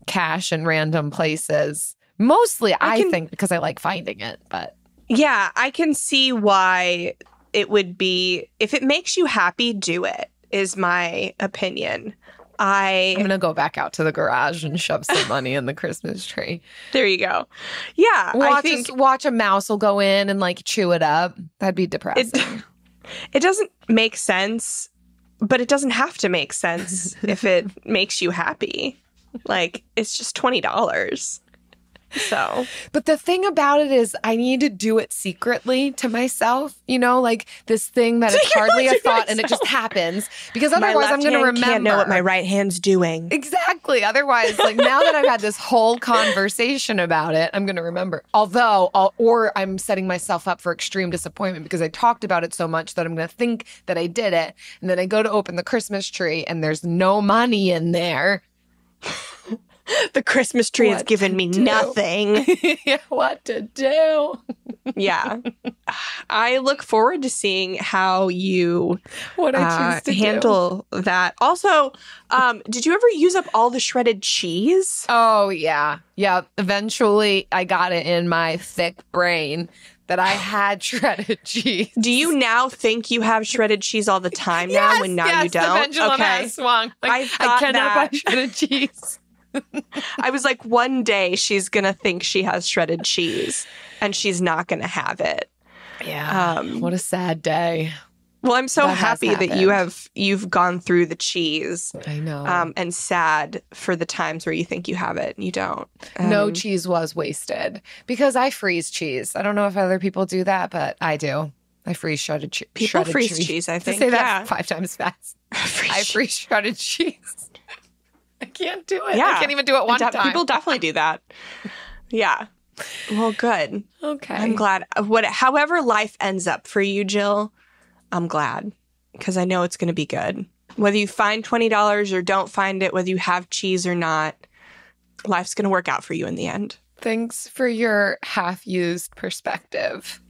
cash in random places. Mostly, I think because I like finding it, but yeah, I can see why it would be, if it makes you happy, do it, is my opinion. I'm going to go back out to the garage and shove some money in the Christmas tree. There you go. Yeah. Watch a mouse will go in and like chew it up. That'd be depressing. It doesn't make sense, but it doesn't have to make sense if it makes you happy. Like, it's just $20. So, but the thing about it is I need to do it secretly to myself, you know, like this thing that it's hardly a thought and it just happens, because otherwise I'm going to remember. Can't know what my right hand's doing. Exactly. Otherwise, like now that I've had this whole conversation about it, I'm going to remember. Or I'm setting myself up for extreme disappointment because I talked about it so much that I'm going to think that I did it. And then I go to open the Christmas tree and there's no money in there. The Christmas tree has given me nothing. What to do? Yeah. I look forward to seeing how you handle that. Also, did you ever use up all the shredded cheese? Oh, yeah. Yeah. Eventually, I got it in my thick brain that I had shredded cheese. Do you now think you have shredded cheese all the time now when now you don't? The pendulum has swung. Like, I cannot buy shredded cheese. I was like, one day she's going to think she has shredded cheese and she's not going to have it. Yeah. What a sad day. Well, I'm so happy that you've gone through the cheese. I know. And sad for the times where you think you have it and you don't. No cheese was wasted because I freeze cheese. I don't know if other people do that, but I do. I freeze shredded cheese. People freeze cheese, I think. To say that 5 times fast. I freeze shredded cheese. I can't do it. Yeah. I can't even do it one time. People definitely do that. Yeah. Well, good. Okay. I'm glad. However life ends up for you, Jill, I'm glad because I know it's going to be good. Whether you find $20 or don't find it, whether you have cheese or not, life's going to work out for you in the end. Thanks for your half-used perspective.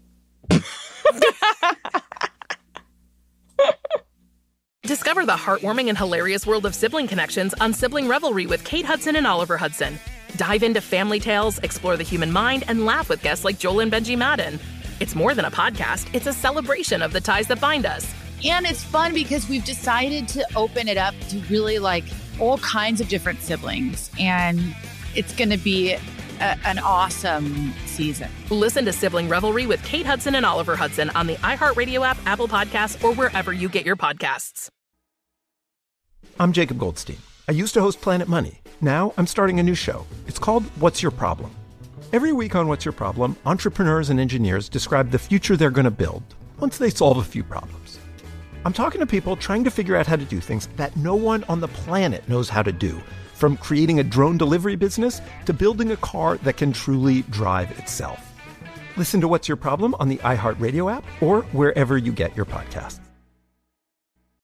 Discover the heartwarming and hilarious world of sibling connections on Sibling Revelry with Kate Hudson and Oliver Hudson. Dive into family tales, explore the human mind, and laugh with guests like Joel and Benji Madden. It's more than a podcast, it's a celebration of the ties that bind us. And it's fun because we've decided to open it up to really like all kinds of different siblings. And it's going to be an awesome season. Listen to Sibling Revelry with Kate Hudson and Oliver Hudson on the iHeartRadio app, Apple Podcasts, or wherever you get your podcasts. I'm Jacob Goldstein. I used to host Planet Money. Now I'm starting a new show. It's called What's Your Problem? Every week on What's Your Problem, entrepreneurs and engineers describe the future they're going to build once they solve a few problems. I'm talking to people trying to figure out how to do things that no one on the planet knows how to do, from creating a drone delivery business to building a car that can truly drive itself. Listen to What's Your Problem on the iHeartRadio app or wherever you get your podcasts.